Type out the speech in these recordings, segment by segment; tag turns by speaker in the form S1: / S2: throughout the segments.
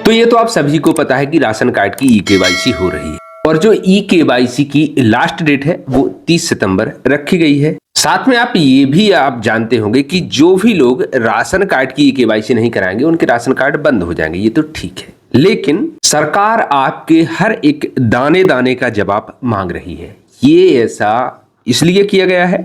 S1: तो ये तो आप सभी को पता है कि राशन कार्ड की ई केवाईसी हो रही है और जो ई केवाईसी की लास्ट डेट है वो 30 सितंबर रखी गई है। साथ में आप ये भी आप जानते होंगे कि जो भी लोग राशन कार्ड की ई केवाईसी नहीं कराएंगे उनके राशन कार्ड बंद हो जाएंगे। ये तो ठीक है, लेकिन सरकार आपके हर एक दाने दाने का जवाब मांग रही है। ये ऐसा इसलिए किया गया है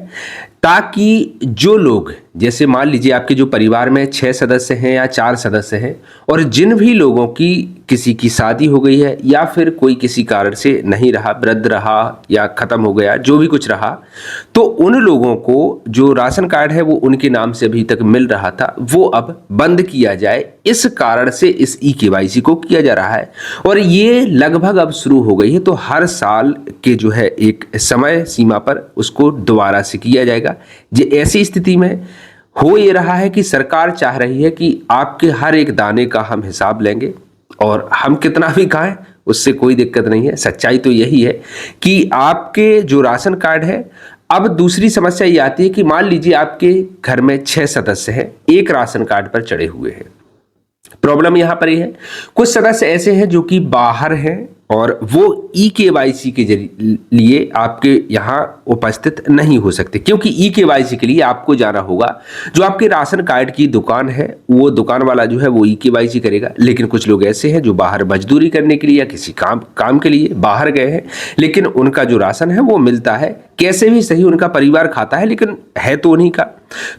S1: ताकि जो लोग, जैसे मान लीजिए आपके जो परिवार में 6 सदस्य हैं या 4 सदस्य हैं और जिन भी लोगों की किसी की शादी हो गई है या फिर कोई किसी कारण से नहीं रहा, वृद्ध रहा या खत्म हो गया, जो भी कुछ रहा, तो उन लोगों को जो राशन कार्ड है वो उनके नाम से अभी तक मिल रहा था वो अब बंद किया जाए। इस कारण से इस ई केवाईसी को किया जा रहा है और ये लगभग अब शुरू हो गई है। तो हर साल के जो है एक समय सीमा पर उसको दोबारा से किया जाएगा। ऐसी स्थिति में हो ये रहा है कि सरकार चाह रही है कि आपके हर एक दाने का हम हिसाब लेंगे और हम कितना भी खाएं उससे कोई दिक्कत नहीं है। सच्चाई तो यही है कि आपके जो राशन कार्ड है, अब दूसरी समस्या ये आती है कि मान लीजिए आपके घर में 6 सदस्य हैं, एक राशन कार्ड पर चढ़े हुए हैं। प्रॉब्लम यहां पर यह है, कुछ सदस्य ऐसे हैं जो कि बाहर हैं और वो ई केवाईसी के लिए आपके यहाँ उपस्थित नहीं हो सकते, क्योंकि ई केवाईसी के लिए आपको जाना होगा। जो आपके राशन कार्ड की दुकान है वो दुकान वाला जो है वो ई केवाईसी करेगा। लेकिन कुछ लोग ऐसे हैं जो बाहर मजदूरी करने के लिए या किसी काम के लिए बाहर गए हैं, लेकिन उनका जो राशन है वो मिलता है, कैसे भी सही उनका परिवार खाता है लेकिन है तो उन्हीं का।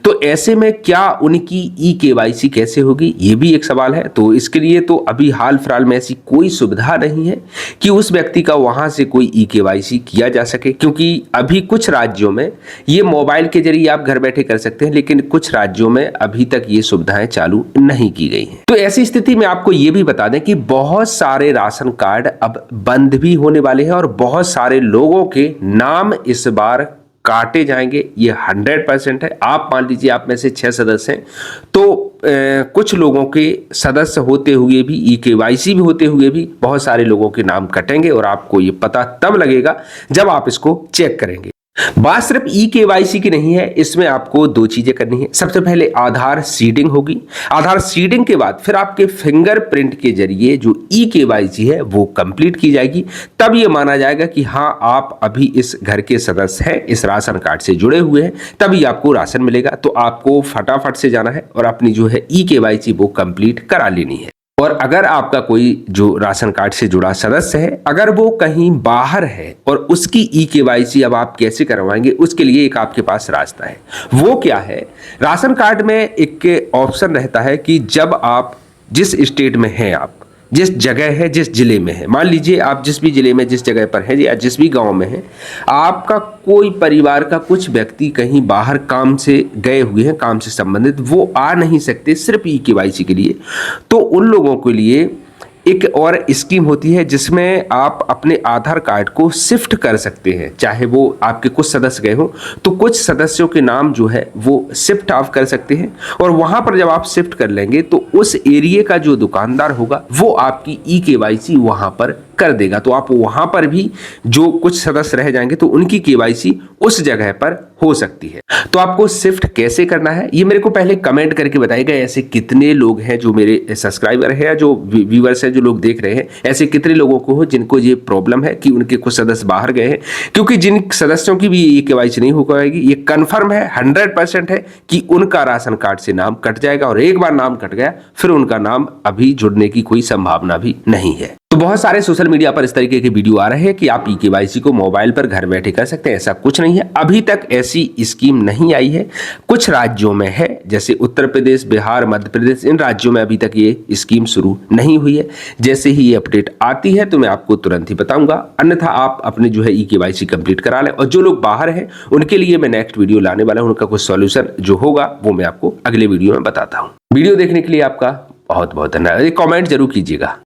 S1: तो ऐसे में क्या उनकी ई केवाईसी कैसे होगी, ये भी एक सवाल है। तो इसके लिए तो अभी हाल फिलहाल में ऐसी कोई सुविधा नहीं है कि उस व्यक्ति का वहां से कोई ई केवाईसी किया जा सके, क्योंकि अभी कुछ राज्यों में ये मोबाइल के जरिए आप घर बैठे कर सकते हैं, लेकिन कुछ राज्यों में अभी तक ये सुविधाएं चालू नहीं की गई हैं। तो ऐसी स्थिति में आपको ये भी बता दें कि बहुत सारे राशन कार्ड अब बंद भी होने वाले हैं और बहुत सारे लोगों के नाम इस बार काटे जाएंगे। ये 100% है। आप मान लीजिए आप में से 6 सदस्य हैं तो कुछ लोगों के सदस्य होते हुए भी, ई केवाईसी भी होते हुए भी बहुत सारे लोगों के नाम कटेंगे और आपको ये पता तब लगेगा जब आप इसको चेक करेंगे। बात सिर्फ ई केवाईसी की नहीं है, इसमें आपको 2 चीजें करनी है। सबसे पहले आधार सीडिंग होगी। आधार सीडिंग के बाद फिर आपके फिंगरप्रिंट के जरिए जो ई केवाईसी है वो कंप्लीट की जाएगी। तब ये माना जाएगा कि हाँ आप अभी इस घर के सदस्य हैं, इस राशन कार्ड से जुड़े हुए हैं, तभी आपको राशन मिलेगा। तो आपको फटाफट से जाना है और अपनी जो है ई केवाईसी वो कंप्लीट करा लेनी है। और अगर आपका कोई जो राशन कार्ड से जुड़ा सदस्य है, अगर वो कहीं बाहर है और उसकी ई केवाईसी अब आप कैसे करवाएंगे, उसके लिए एक आपके पास रास्ता है। वो क्या है, राशन कार्ड में एक ऑप्शन रहता है कि जब आप जिस स्टेट में हैं, आप जिस जगह है, जिस जिले में है, मान लीजिए आप जिस भी जिले में जिस जगह पर है या जिस भी गांव में है, आपका कोई परिवार का कुछ व्यक्ति कहीं बाहर काम से गए हुए हैं, काम से संबंधित, वो आ नहीं सकते सिर्फ ई केवाईसी के लिए, तो उन लोगों के लिए एक और स्कीम होती है जिसमें आप अपने आधार कार्ड को शिफ्ट कर सकते हैं। चाहे वो आपके कुछ सदस्य गए हो तो कुछ सदस्यों के नाम जो है वो शिफ्ट ऑफ कर सकते हैं और वहां पर जब आप शिफ्ट कर लेंगे तो उस एरिया का जो दुकानदार होगा वो आपकी ई केवाईसी वहां पर कर देगा। तो आप वहां पर भी जो कुछ सदस्य रह जाएंगे तो उनकी केवाईसी उस जगह पर हो सकती है। तो आपको शिफ्ट कैसे करना है ये मेरे को पहले कमेंट करके बताइएगा। ऐसे कितने लोग हैं जो मेरे सब्सक्राइबर हैं, जो व्यूअर्स हैं, जो लोग देख रहे हैं, ऐसे कितने लोगों को हो जिनको ये प्रॉब्लम है कि उनके कुछ सदस्य बाहर गए हैं, क्योंकि जिन सदस्यों की भी ये केवाईसी नहीं हो पाएगी, ये कंफर्म है, 100% है कि उनका राशन कार्ड से नाम कट जाएगा और एक बार नाम कट गया फिर उनका नाम अभी जुड़ने की कोई संभावना भी नहीं है। तो बहुत सारे सोशल मीडिया पर इस तरीके के वीडियो आ रहे हैं कि आप ई केवाईसी को मोबाइल पर घर बैठे कर सकते हैं। ऐसा कुछ नहीं है, अभी तक ऐसी स्कीम नहीं आई है। कुछ राज्यों में है, जैसे उत्तर प्रदेश, बिहार, मध्य प्रदेश, इन राज्यों में अभी तक ये स्कीम शुरू नहीं हुई है। जैसे ही ये अपडेट आती है तो मैं आपको तुरंत ही बताऊंगा, अन्यथा आप अपने जो है ई केवाईसी कंप्लीट करा लें। और जो लोग बाहर हैं उनके लिए मैं नेक्स्ट वीडियो लाने वाला हूं, उनका कुछ सॉल्यूशन जो होगा वो मैं आपको अगले वीडियो में बताता हूँ। वीडियो देखने के लिए आपका बहुत बहुत धन्यवाद। कॉमेंट जरूर कीजिएगा।